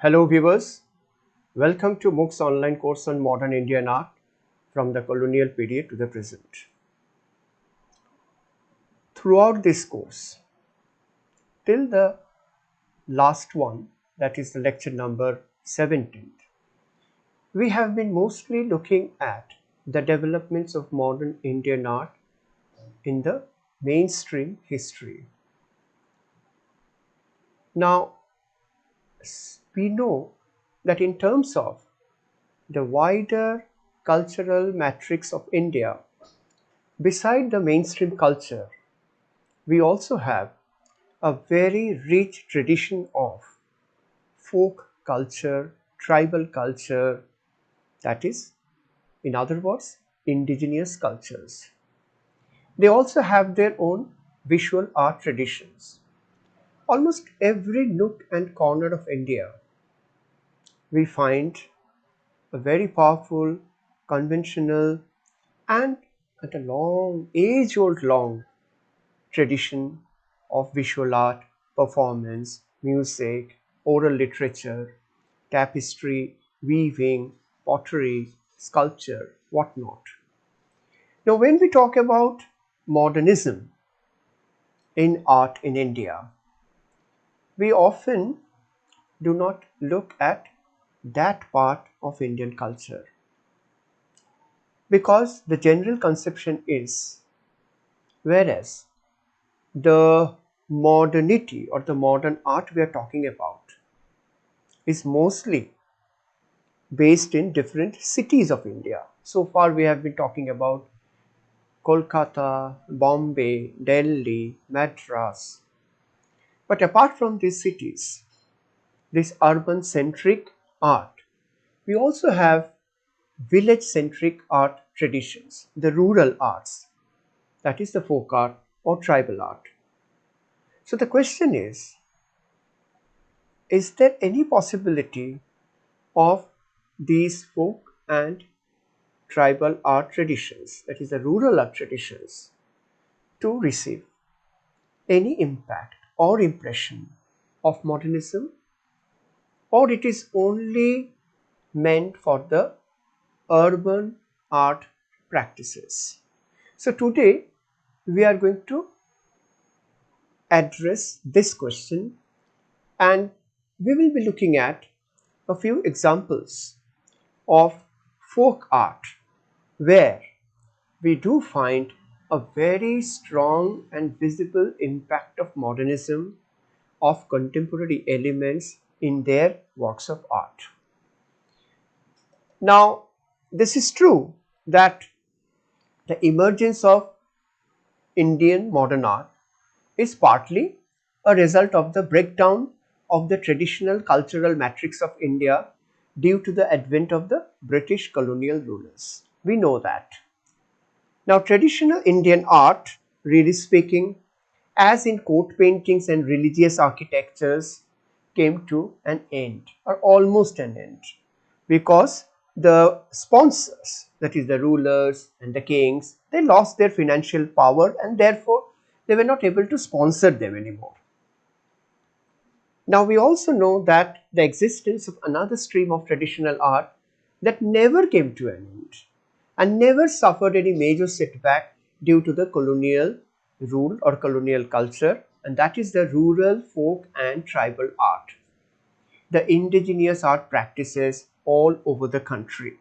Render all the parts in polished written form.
Hello viewers, welcome to MOOC's online course on modern Indian art from the colonial period to the present. Throughout this course, till the last one, that is the lecture number 17, we have been mostly looking at the developments of modern Indian art in the mainstream history. Now, we know that in terms of the wider cultural matrix of India, beside the mainstream culture, we also have a very rich tradition of folk culture, tribal culture, that is, in other words, indigenous cultures. They also have their own visual art traditions. Almost every nook and corner of India, we find a very powerful, conventional, and a long, age-old long tradition of visual art, performance, music, oral literature, tapestry, weaving, pottery, sculpture, whatnot. Now, when we talk about modernism in art in India, we often do not look at that part of Indian culture because the general conception is, whereas the modernity or the modern art we are talking about is mostly based in different cities of India. So far we have been talking about Kolkata, Bombay, Delhi, Madras. But apart from these cities, this urban-centric art, we also have village-centric art traditions, the rural arts, that is the folk art or tribal art. So the question is there any possibility of these folk and tribal art traditions, that is the rural art traditions, to receive any impact or impression of modernism, or it is only meant for the urban art practices? So today we are going to address this question, and we will be looking at a few examples of folk art where we do find a very strong and visible impact of modernism, of contemporary elements in their works of art. Now, this is true that the emergence of Indian modern art is partly a result of the breakdown of the traditional cultural matrix of India due to the advent of the British colonial rulers. We know that. Now, traditional Indian art, really speaking, as in court paintings and religious architectures, came to an end or almost an end because the sponsors, that is the rulers and the kings, they lost their financial power and therefore they were not able to sponsor them anymore. Now we also know that the existence of another stream of traditional art that never came to an end and never suffered any major setback due to the colonial rule or colonial culture, and that is the rural folk and tribal art, the indigenous art practices all over the country.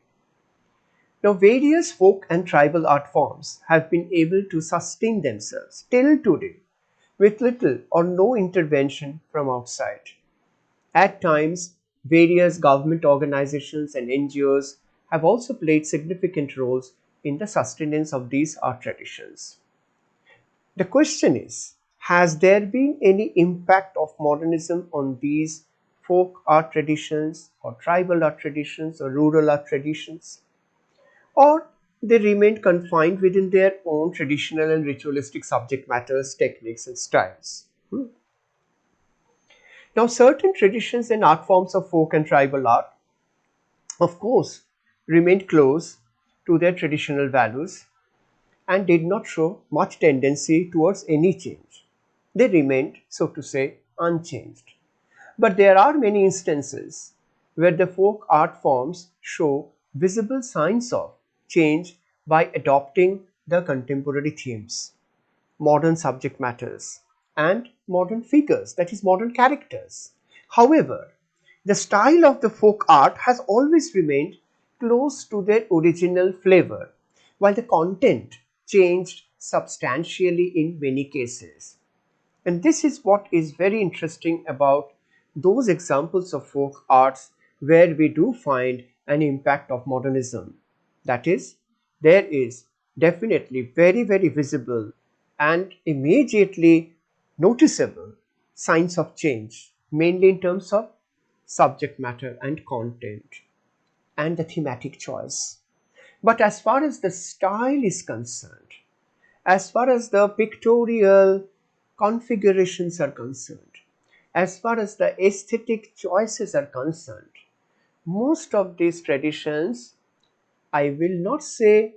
Now various folk and tribal art forms have been able to sustain themselves till today with little or no intervention from outside. At times, various government organizations and NGOs have also played significant roles in the sustenance of these art traditions. The question is, has there been any impact of modernism on these folk art traditions or tribal art traditions or rural art traditions? Or they remained confined within their own traditional and ritualistic subject matters, techniques and styles? Now, certain traditions and art forms of folk and tribal art, of course, remained close to their traditional values and did not show much tendency towards any change. They remained, so to say, unchanged. But there are many instances where the folk art forms show visible signs of change by adopting the contemporary themes, modern subject matters, and modern figures, that is, modern characters. However, the style of the folk art has always remained close to their original flavor, while the content changed substantially in many cases. And this is what is very interesting about those examples of folk arts where we do find an impact of modernism. That is, there is definitely very visible and immediately noticeable signs of change, mainly in terms of subject matter and content and the thematic choice. But as far as the style is concerned, as far as the pictorial configurations are concerned, as far as the aesthetic choices are concerned, most of these traditions, I will not say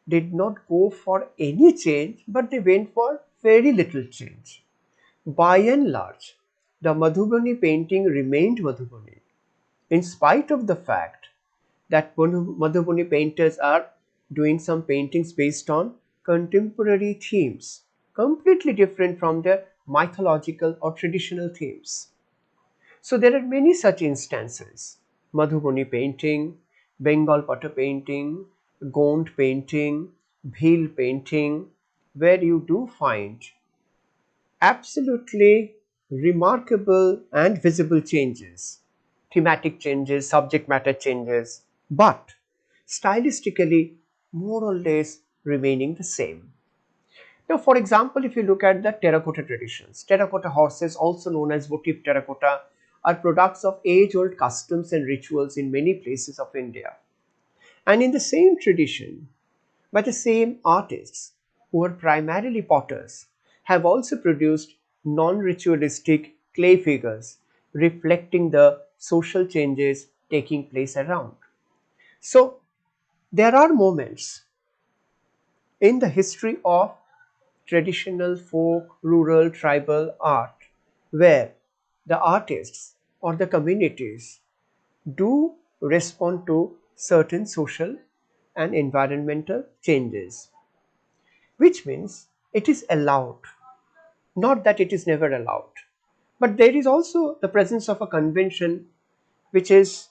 did not go for any change, but they went for very little change. By and large, the Madhubani painting remained Madhubani, in spite of the fact that Madhubani painters are doing some paintings based on contemporary themes, completely different from their mythological or traditional themes. So there are many such instances: Madhubani painting, Bengal potter painting, Gond painting, Bhil painting, where you do find absolutely remarkable and visible changes, thematic changes, subject matter changes, but stylistically more or less remaining the same. Now, for example, if you look at the terracotta traditions, terracotta horses, also known as votive terracotta, are products of age-old customs and rituals in many places of India. And in the same tradition, by the same artists who are primarily potters, have also produced non-ritualistic clay figures reflecting the social changes taking place around. So there are moments in the history of traditional folk, rural, tribal art where the artists or the communities do respond to certain social and environmental changes, which means it is allowed, not that it is never allowed. But there is also the presence of a convention which is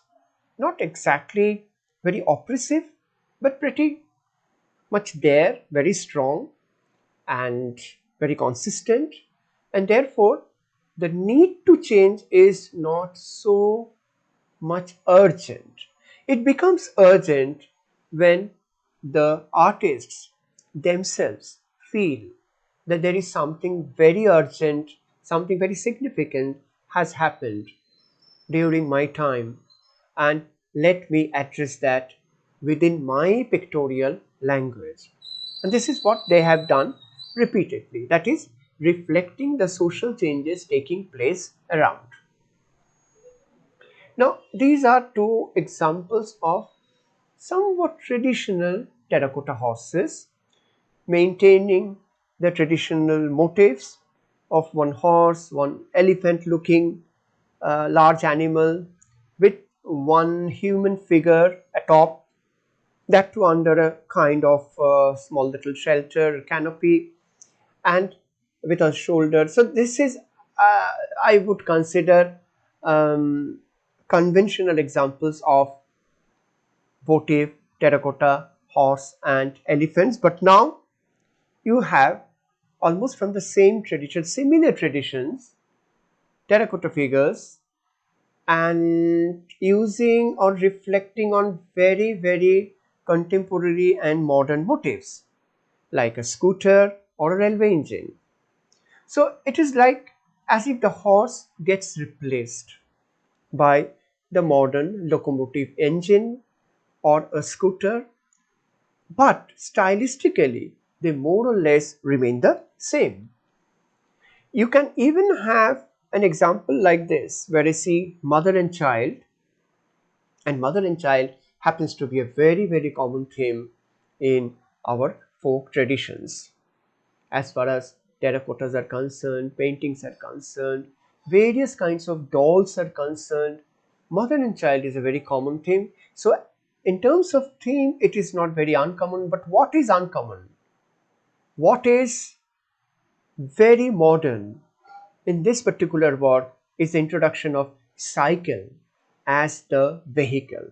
not exactly very oppressive, but pretty much there, very strong and very consistent, and therefore the need to change is not so much urgent. It becomes urgent when the artists themselves feel that there is something very urgent, something very significant has happened during my time, and let me address that within my pictorial language. And this is what they have done repeatedly, that is, reflecting the social changes taking place around. Now, these are two examples of somewhat traditional terracotta horses maintaining the traditional motifs of one horse, one elephant looking large animal with one human figure atop, that too under a kind of small little shelter canopy and with a shoulder. So this is, I would consider, conventional examples of votive terracotta horse and elephants. But now you have almost from the same tradition, similar traditions, terracotta figures, and using or reflecting on very contemporary and modern motifs like a scooter or a railway engine. So it is like as if the horse gets replaced by the modern locomotive engine or a scooter, but stylistically they more or less remain the same. You can even have an example like this where I see mother and child, and mother and child happens to be a very common theme in our folk traditions. As far as terracottas are concerned, paintings are concerned, various kinds of dolls are concerned, Mother and child is a very common theme. So in terms of theme, it is not very uncommon. But what is uncommon? What is very modern in this particular work is the introduction of cycle as the vehicle.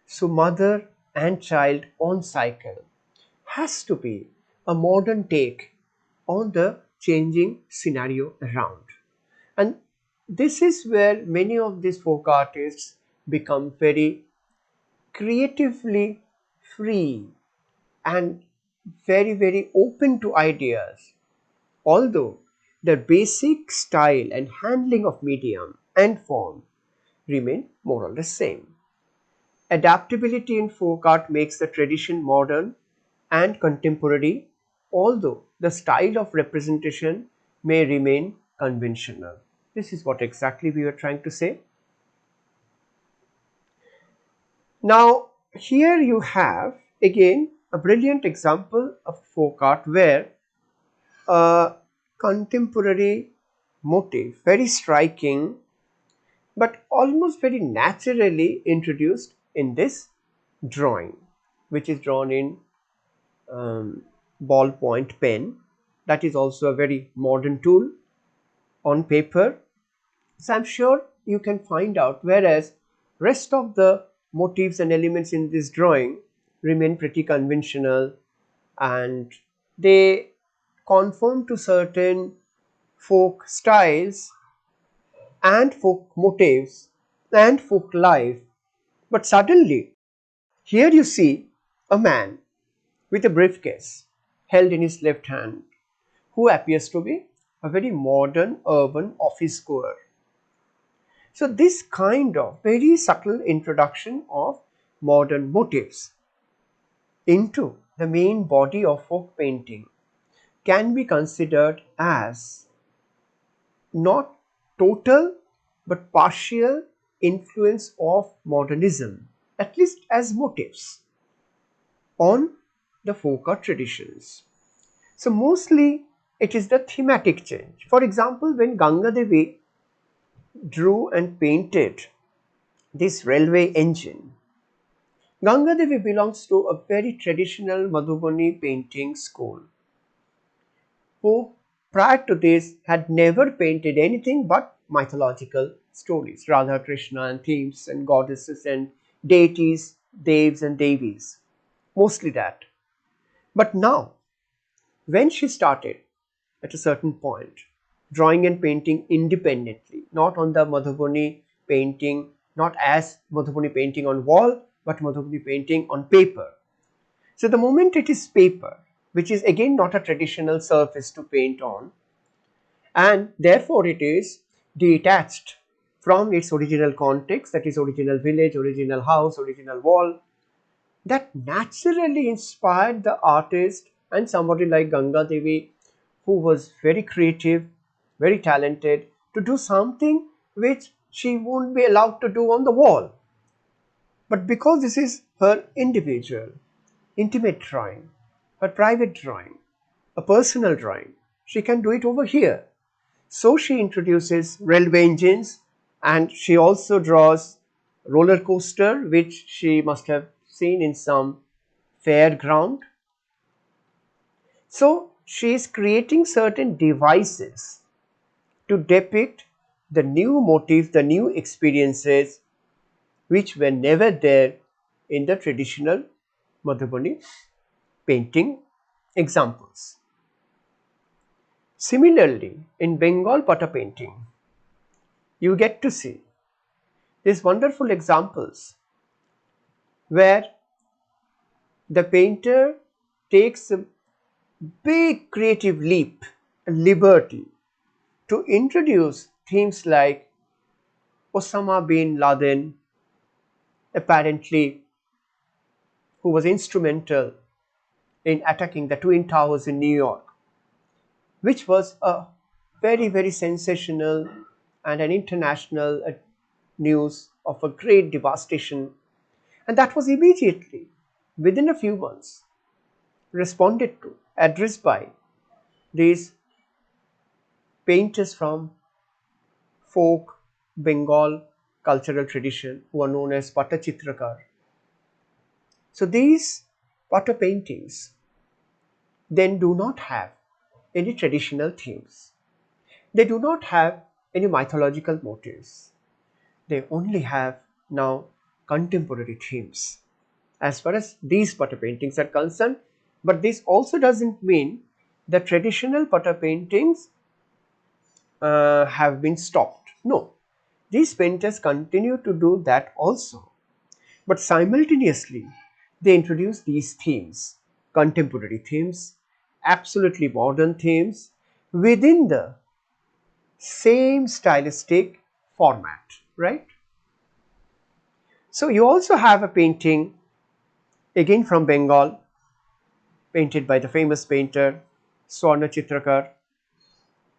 So mother and child on cycle has to be a modern take on the changing scenario around. And this is where many of these folk artists become very creatively free and very open to ideas, although the basic style and handling of medium and form remain more or less same. Adaptability in folk art makes the tradition modern and contemporary, although the style of representation may remain conventional. This is what exactly we were trying to say. Now, here you have again a brilliant example of folk art where a contemporary motif, very striking but almost very naturally introduced in this drawing, which is drawn in ballpoint pen. That is also a very modern tool on paper. So I'm sure you can find out, whereas rest of the motifs and elements in this drawing remain pretty conventional and they conform to certain folk styles and folk motifs and folk life. But suddenly, here you see a man with a briefcase held in his left hand who appears to be a very modern urban office goer. So this kind of very subtle introduction of modern motifs into the main body of folk painting can be considered as not total but partial influence of modernism, at least as motifs, on the folk art traditions. So mostly it is the thematic change. For example, when Ganga Devi drew and painted this railway engine, Ganga Devi belongs to a very traditional Madhubani painting school, who prior to this had never painted anything but mythological stories, Radha, Krishna and themes and goddesses and deities, devs and devis, mostly that. But now, when she started at a certain point drawing and painting independently, not on the Madhubani painting, not as Madhubani painting on wall, but Madhubani painting on paper. So the moment it is paper, which is again not a traditional surface to paint on, and therefore it is detached from its original context, that is original village, original house, original wall, that naturally inspired the artist and somebody like Ganga Devi, who was very creative, very talented, to do something which she won't be allowed to do on the wall. But because this is her individual, intimate drawing, her private drawing, a personal drawing, she can do it over here. So she introduces railway engines and she also draws roller coaster, which she must have seen in some fairground. So she is creating certain devices to depict the new motifs, the new experiences which were never there in the traditional Madhubani painting examples. Similarly, in Bengal Pata painting, you get to see these wonderful examples where the painter takes a big creative leap and liberty to introduce themes like Osama bin Laden, apparently who was instrumental in attacking the Twin Towers in New York, which was a very sensational and an international news of a great devastation, and that was immediately, within a few months, responded to, addressed by these painters from folk Bengal cultural tradition who are known as Pattachitrakar. So these Patta paintings then do not have any traditional themes. They do not have any mythological motifs. They only have now contemporary themes as far as these Patta paintings are concerned. But this also doesn't mean the traditional Patta paintings have been stopped. No, these painters continue to do that also. But simultaneously, they introduce these themes, contemporary themes, absolutely modern themes within the same stylistic format, right? So you also have a painting again from Bengal, painted by the famous painter Swarna Chitrakar,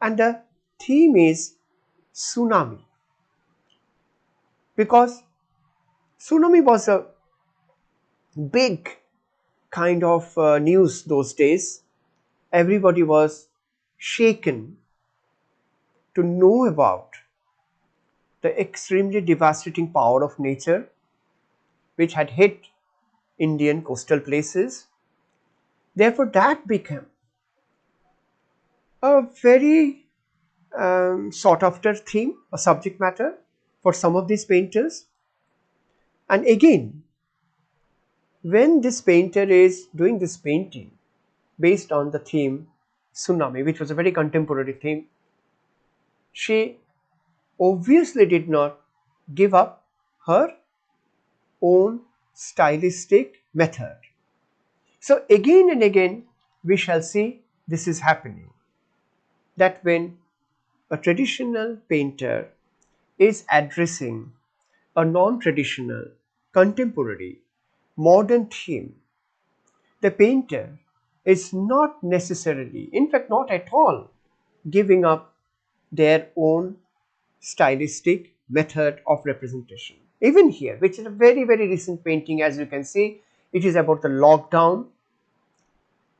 and the theme is tsunami, because tsunami was a big kind of news those days. Everybody was shaken to know about the extremely devastating power of nature which had hit Indian coastal places. Therefore, that became a very sought after theme, a subject matter for some of these painters. And again, when this painter is doing this painting based on the theme tsunami, which was a very contemporary theme, she obviously did not give up her own stylistic method. So again and again we shall see this is happening, that when a traditional painter is addressing a non-traditional, contemporary, modern theme, the painter is not necessarily, in fact not at all, giving up their own stylistic method of representation. Even here, which is a very recent painting, as you can see, it is about the lockdown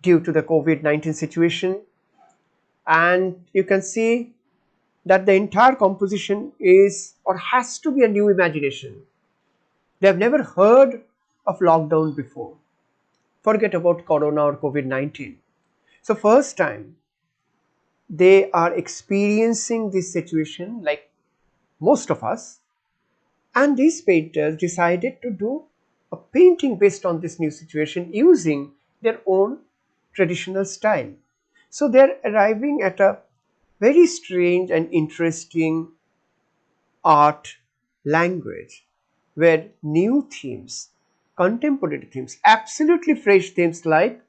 due to the COVID-19 situation, and you can see that the entire composition is or has to be a new imagination. They have never heard of lockdown before. Forget about corona or COVID-19. So first time they are experiencing this situation like most of us, and these painters decided to do a painting based on this new situation using their own traditional style. So they are arriving at a very strange and interesting art language where new themes, contemporary themes, absolutely fresh themes like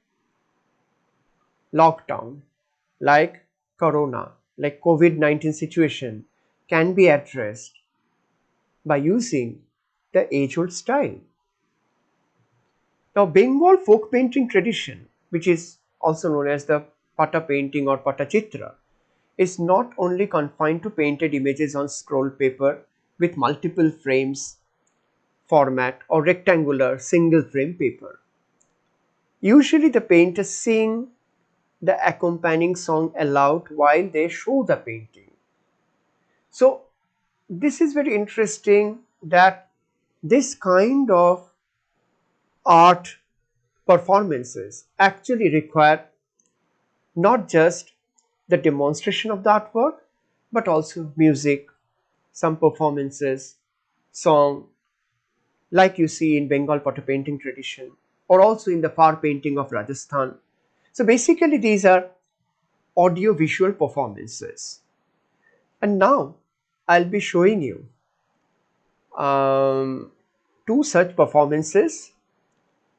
lockdown, like corona, like COVID-19 situation can be addressed by using the age-old style. Now, Bengal folk painting tradition, which is also known as the Patta painting or Pattachitra, is not only confined to painted images on scroll paper with multiple frames format or rectangular single frame paper. Usually the painters sing the accompanying song aloud while they show the painting. So this is very interesting that this kind of art performances actually require not just the demonstration of the artwork but also music, some performances, song, like you see in Bengal Patta painting tradition or also in the far painting of Rajasthan. So basically these are audio visual performances. And now I'll be showing you two such performances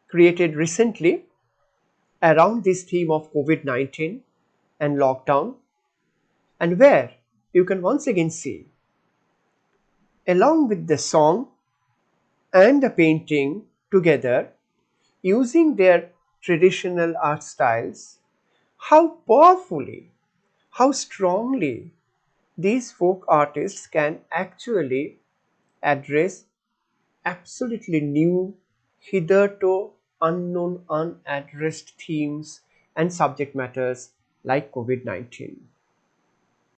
created recently around this theme of COVID-19 and lockdown, and where you can once again see, along with the song and the painting together, using their traditional art styles, how powerfully, how strongly these folk artists can actually address absolutely new, hitherto unknown, unaddressed themes and subject matters like COVID-19.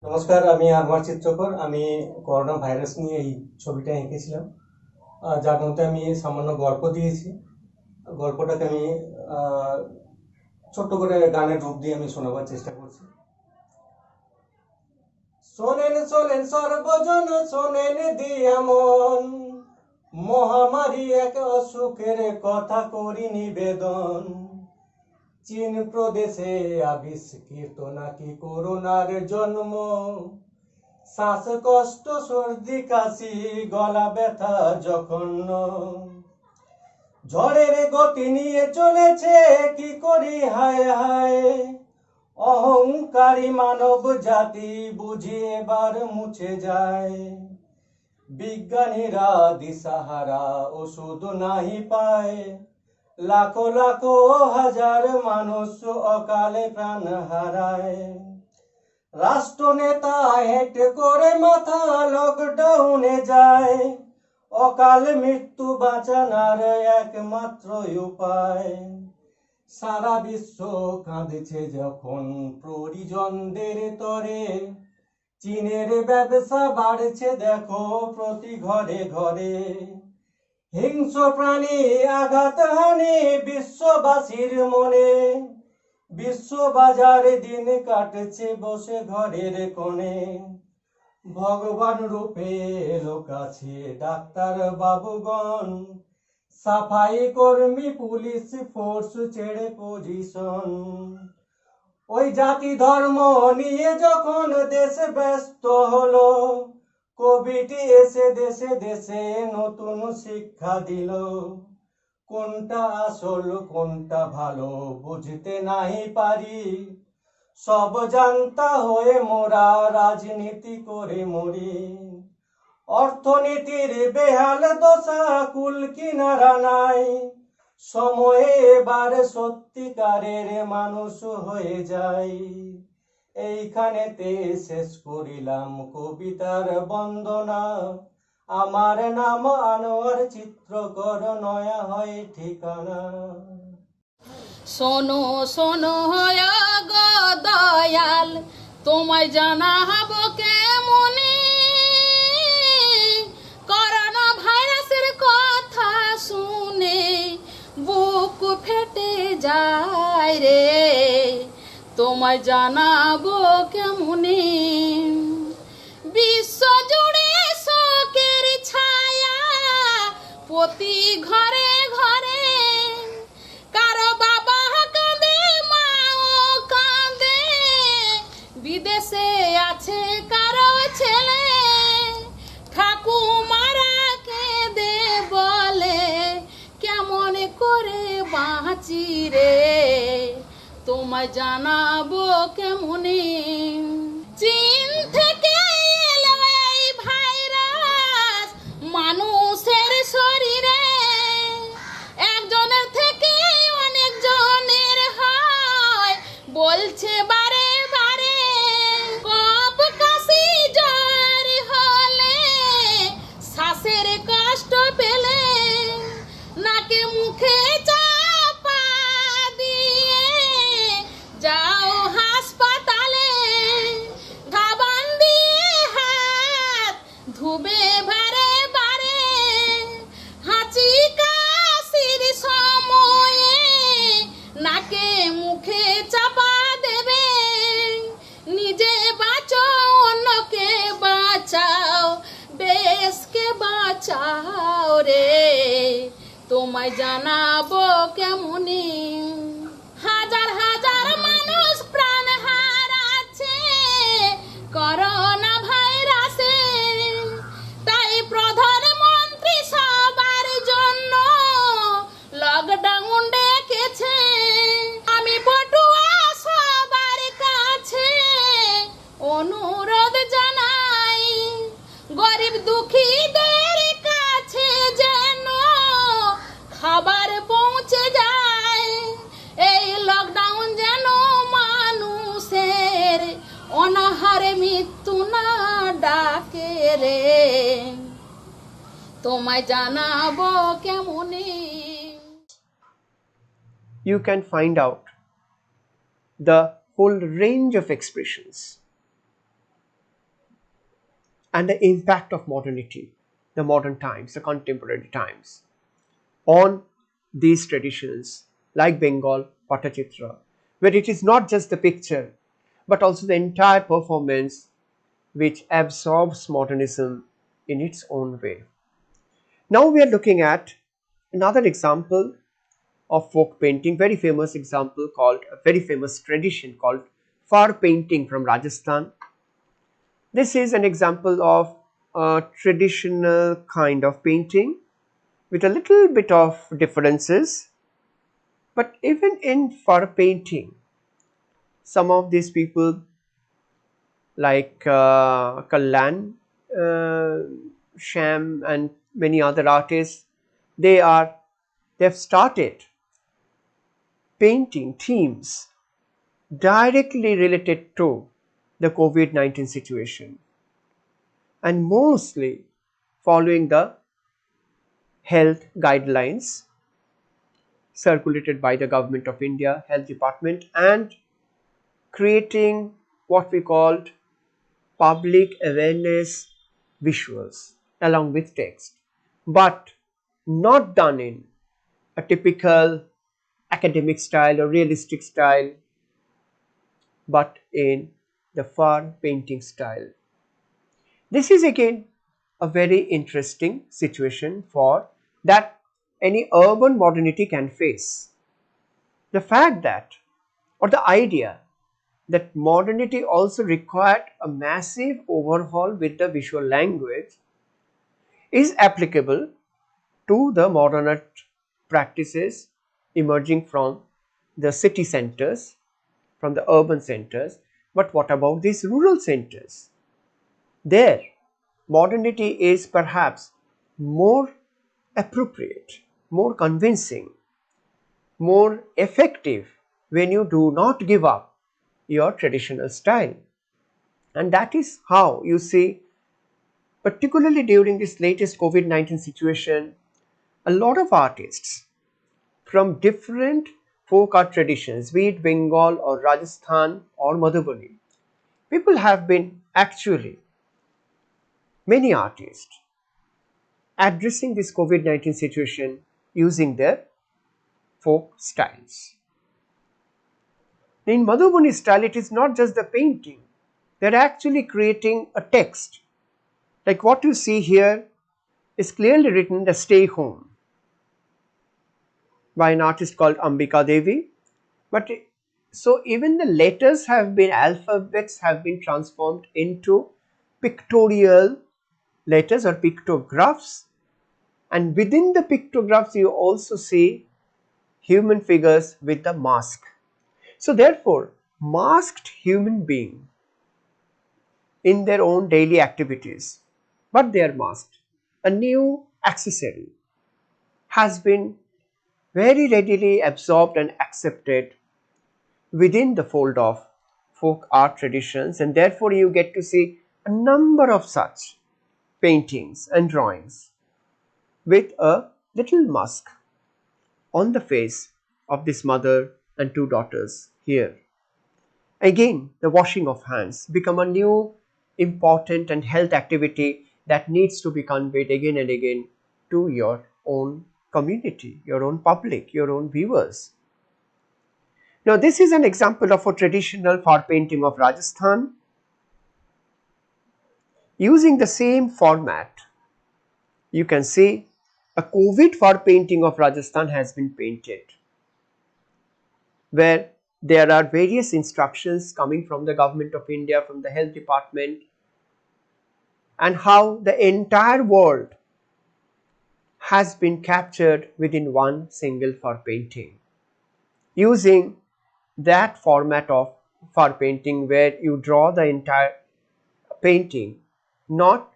নমস্কার, আমি আনোয়ার চিত্রকর। আমি corona virus নিয়ে এই ছবিটা এঁকেছিলাম, যার মধ্যে আমি সামান্য গল্প দিয়েছি। গল্পটাকে আমি ছোট্ট করে গানের রূপ দিয়ে আমি শোনাবার চেষ্টা করছি। শোনেন শোনেন সর্বজন, শোনেন দিয়া মন, মহামারী এক অসুখের কথা করি নিবেদন। চীন প্রদেশে আবিষ্কৃত নাকি করোনার জন্ম, শ্বাসকষ্ট, সর্দি, কাশি, গলা ব্যথা জঘন্য, ঝড়ের গতি নিয়ে চলেছে কি করি হায় হায়, অহংকারী মানব জাতি বুঝি এবার মুছে যায়। বিজ্ঞানীরা দিশাহারা, ওষুধ নাহি পায়, লাখো লাখো হাজার মানুষ অকালে প্রাণ হারায়। রাষ্ট্রনেতা হেঁট করে মাথা লকডাউনে যায়, অকাল মৃত্যু বাঁচানোর একমাত্র উপায়। সারা বিশ্ব কাঁদছে যখন পরিজনদের তরে, চীনের ব্যবসা বাড়ছে দেখো প্রতি ঘরে ঘরে। হিংস্র প্রাণী আঘাত হানে বিশ্ববাসীর মনে, বিশ্ব বাজারে দিন কাটছে বসে ঘরের কোণে। ভগবান রূপে এলো কাছে ডাক্তার বাবুগণ, সাফাই কর্মী পুলিশ ফোর্স ছেড়ে পজিশন। ওই জাতি ধর্ম নিয়ে যখন দেশ ব্যস্ত হলো, কোভিড এসে দেশে দেশে নতুন শিক্ষা দিল। কোনটা আসল কোনটা ভালো বুঝতে নাই পারি, সব জানতা হয়ে মোরা রাজনীতি করে মরি। অর্থনীতির বেহাল দশা, কুল কিনারা নাই, সময়ে এবার সত্যিকারের মানুষ হয়ে যায়। এইখানেতে শেষ করিলাম কবিতার বন্দনা, আমার নাম আনোয়ার চিত্রকর, নয়া হয় ঠিকানা। শোনো শোনো গো দয়াল, তোমায় জানাবো কেমনে করোনা ভাইরাসের কথা শুনে বুক ফেটে যায় রে। তোমায় জানাবো কেমনে বিশ্ব জুড়ে শোকের ছায়া প্রতি ঘরে ঘরে, কারো বাবা কাঁদে মাও কাঁদে, বিদেশে আছে কারো ছেলে, ঠাকুমারা কেঁদে বলে কেমন করে বাঁচি রে। তোমায় জানাবো কেমনে চীন থেকে এলো এই ভাইরাস মানুষের শরীরে, একজনের থেকে অনেক জনের হয় বলছে বারে বারে। কফ কাশি জ্বর হলে, শ্বাসের কষ্ট পেলে, নাকে মুখে চাপা দিয়ে যাও হাসপাতালে, সাবান দিয়ে হাত ধুবে বারে বারে। হাঁচি কাশির সময়ে নাকে মুখে চাপা দেবে, নিজে বাঁচো অন্যকে বাঁচাও, দেশকে বাঁচাও রে। তোমায় জানাবো কেমনে হাজার হাজার মানুষ প্রাণ হারাচ্ছে করোনা ভাইরাসে, তাই প্রধানমন্ত্রী সবার জন্য লকডাউন ডেকেছে। আমি পটুয়া সবার কাছে অনুরোধ জানাই, গরিব দুঃখীদের কাছে যেন খাবার পৌঁছে যায়। এই লকডাউন যেন মানুষের অনাহারে মৃত্যু না ডাকে রে। তোমায় জানাবো কেমনে। You can find out the whole range of expressions and the impact of modernity, the modern times, the contemporary times, on these traditions like Bengal Patachitra, where it is not just the picture but also the entire performance which absorbs modernism in its own way. Now we are looking at another example of folk painting, very famous example called, a very famous tradition called far painting from Rajasthan. This is an example of a traditional kind of painting with a little bit of differences. But even in fur painting, some of these people like Kallan, Sham and many other artists, they've started painting themes directly related to the COVID-19 situation and mostly following the health guidelines circulated by the Government of India Health Department and creating what we called public awareness visuals along with text, but not done in a typical academic style or realistic style, but in the far painting style. This is again a very interesting situation for that any urban modernity can face. The fact that, or the idea that modernity also required a massive overhaul with the visual language is applicable to the modern art practices emerging from the city centers, from the urban centers. But what about these rural centers? There, modernity is perhaps more appropriate, more convincing, more effective when you do not give up your traditional style. And that is how you see, particularly during this latest COVID-19 situation, a lot of artists from different folk art traditions, be it Bengal or Rajasthan or Madhubani, people have been actually, many artists, addressing this COVID-19 situation using their folk styles. In Madhubani style, it is not just the painting, they are actually creating a text. Like what you see here is clearly written the stay home by an artist called Ambika Devi. But so even the letters have been, alphabets have been transformed into pictorial letters or pictographs, and within the pictographs you also see human figures with the mask. So therefore, masked human being in their own daily activities, but they are masked. A new accessory has been very readily absorbed and accepted within the fold of folk art traditions, and therefore you get to see a number of such paintings and drawings with a little mask on the face of this mother and two daughters here. Again, the washing of hands become a new important and health activity that needs to be conveyed again and again to your own community, your own public, your own viewers. Now, this is an example of a traditional far painting of Rajasthan. Using the same format, you can see a COVID far painting of Rajasthan has been painted, where there are various instructions coming from the Government of India, from the Health Department, and how the entire world has been captured within one single far painting. Using that format of far painting where you draw the entire painting not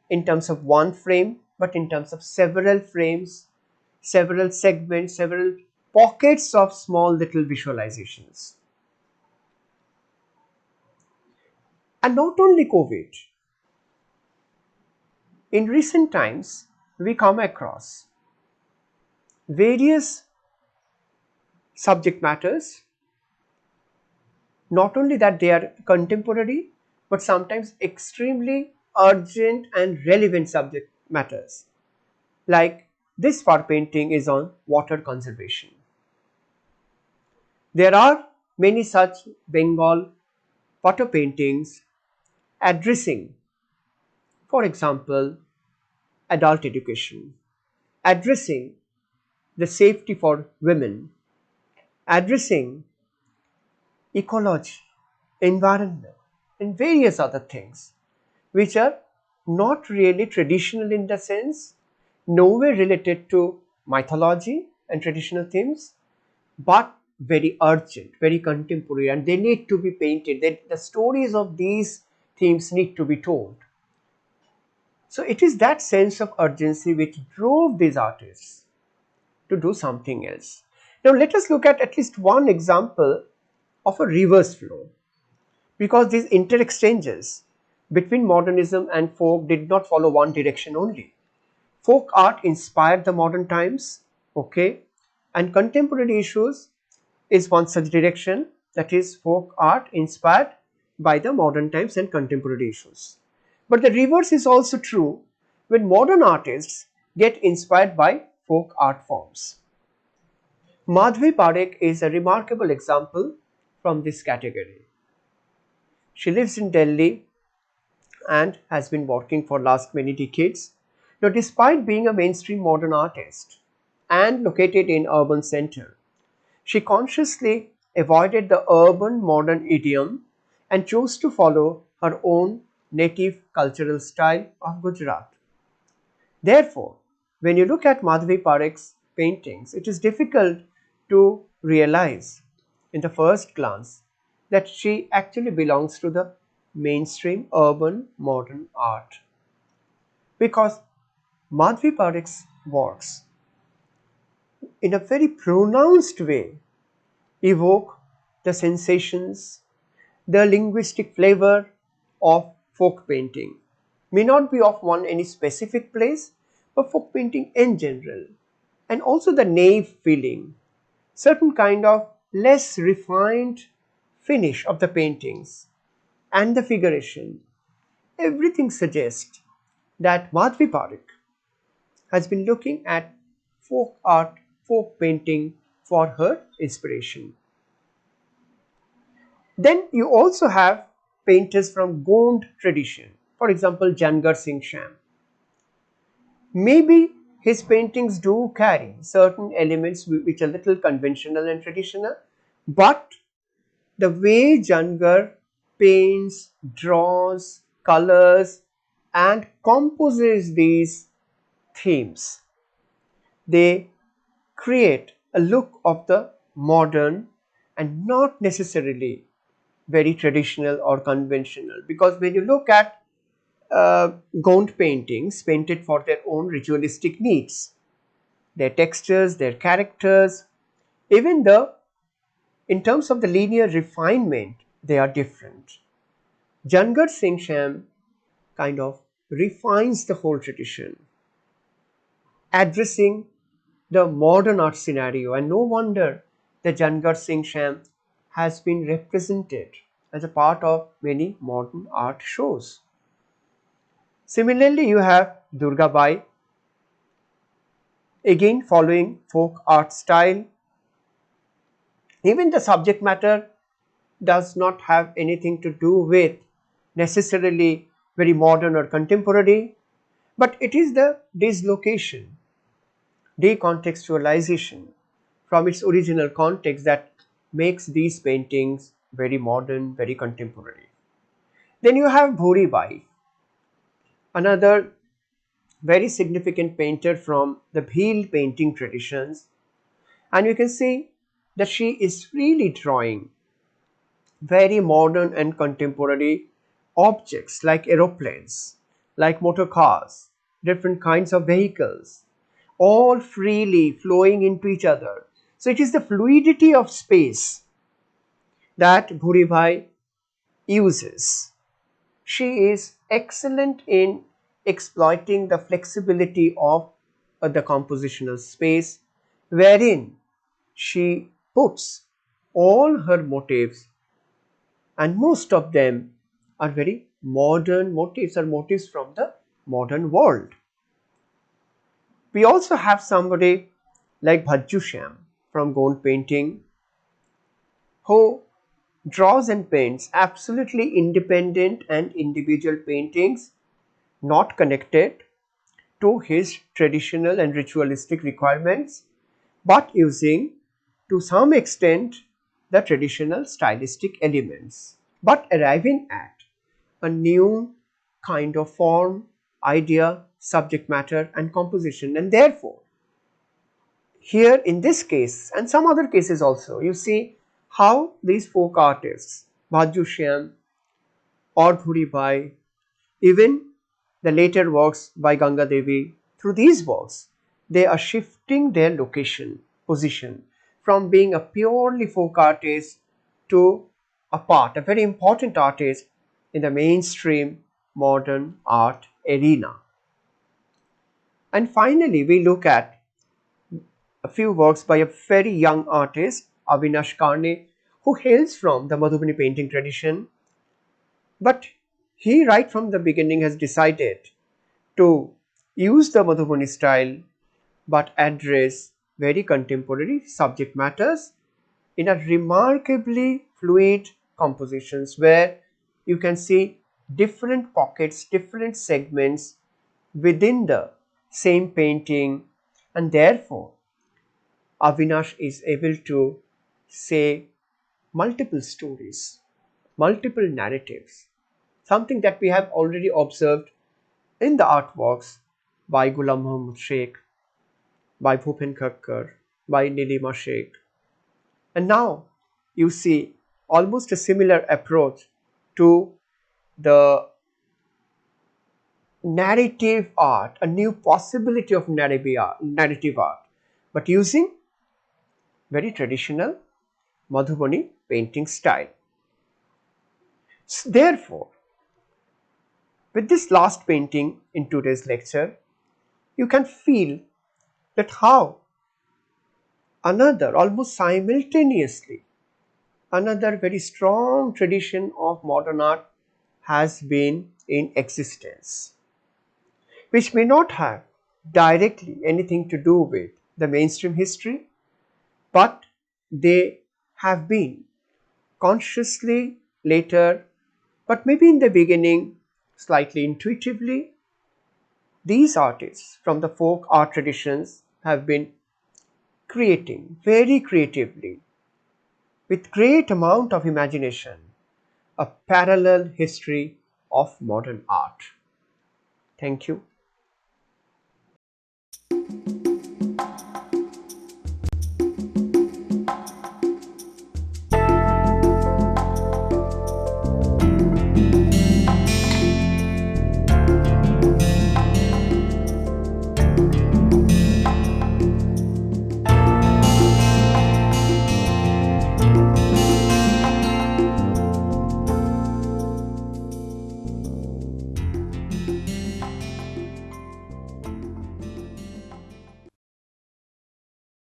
in terms of one frame but in terms of several frames, several segments, several pockets of small little visualizations. And not only COVID, in recent times we come across various subject matters, not only that they are contemporary but sometimes extremely urgent and relevant subject matters. Like this far painting is on water conservation. There are many such Bengal water paintings addressing, for example, adult education, addressing the safety for women, addressing ecology, environment, and various other things which are not really traditional in the sense, nowhere related to mythology and traditional themes, but very urgent, very contemporary, and they need to be painted. The stories of these themes need to be told. So it is that sense of urgency which drove these artists to do something else. Now let us look at least one example of a reverse flow, because these interexchanges between modernism and folk did not follow one direction only. Folk art inspired the modern times, okay, and contemporary issues is one such direction, that is folk art inspired by the modern times and contemporary issues. But the reverse is also true when modern artists get inspired by folk art forms. Madhvi Parekh is a remarkable example from this category. She lives in Delhi and has been working for last many decades. Now, despite being a mainstream modern artist and located in urban center, she consciously avoided the urban modern idiom and chose to follow her own native cultural style of Gujarat. Therefore, when you look at Madhvi Parekh's paintings, it is difficult to realize in the first glance that she actually belongs to the mainstream urban modern art, because Madhvi Parekh's works in a very pronounced way evoke the sensations, the linguistic flavor of folk painting. May not be of one any specific place, but folk painting in general. And also the naive feeling, certain kind of less refined finish of the paintings and the figuration. Everything suggests that Madhvi Parekh has been looking at folk art, folk painting for her inspiration. Then you also have painters from Gond tradition, for example Jangar Singh Sham. Maybe his paintings do carry certain elements which are little conventional and traditional, but the way Jangar paints, draws, colors and composes these themes, they create a look of the modern and not necessarily very traditional or conventional, because when you look at Gond paintings painted for their own ritualistic needs, their textures, their characters, even the in terms of the linear refinement, they are different. Jangar Singh Sham kind of refines the whole tradition, addressing the modern art scenario, and no wonder the Jangar Singh Sham has been represented as a part of many modern art shows. Similarly, you have Durga Bai, again following folk art style. Even the subject matter does not have anything to do with necessarily very modern or contemporary, but it is the dislocation, decontextualization from its original context that makes these paintings very modern, very contemporary. Then you have Bhuri Bai, another very significant painter from the Bhil painting traditions, and you can see that she is really drawing very modern and contemporary objects like aeroplanes, like motor cars, different kinds of vehicles, all freely flowing into each other. So it is the fluidity of space that Bhuribhai uses. She is excellent in exploiting the flexibility of the compositional space, wherein she puts all her motifs, and most of them are very modern motifs or motifs from the modern world. We also have somebody like Bhajju Shyam from Gond painting, who draws and paints absolutely independent and individual paintings, not connected to his traditional and ritualistic requirements, but using to some extent the traditional stylistic elements, but arriving at a new kind of form, idea, subject matter and composition. And therefore, here in this case and some other cases also, you see how these folk artists, Bhajju Shyam or Dhuri Bai, even the later works by Ganga Devi, through these works, they are shifting their location, position from being a purely folk artist to a very important artist in the mainstream modern art arena. And finally, we look at a few works by a very young artist, Avinash Karne, who hails from the Madhubani painting tradition, but he right from the beginning has decided to use the Madhubani style but address very contemporary subject matters in a remarkably fluid compositions where you can see different pockets, different segments within the same painting, and therefore Avinash is able to say multiple stories, multiple narratives, something that we have already observed in the artworks by Ghulam Muhammad Sheikh, by Bhupen Khakkar, by Nilima Sheikh. And now you see almost a similar approach to the narrative art, a new possibility of narrative art, but using very traditional Madhubani painting style. Therefore, with this last painting in today's lecture, you can feel that how another almost simultaneously another very strong tradition of modern art has been in existence, which may not have directly anything to do with the mainstream history, but they have been consciously later, but maybe in the beginning slightly intuitively, these artists from the folk art traditions have been creating very creatively with great amount of imagination a parallel history of modern art. Thank you.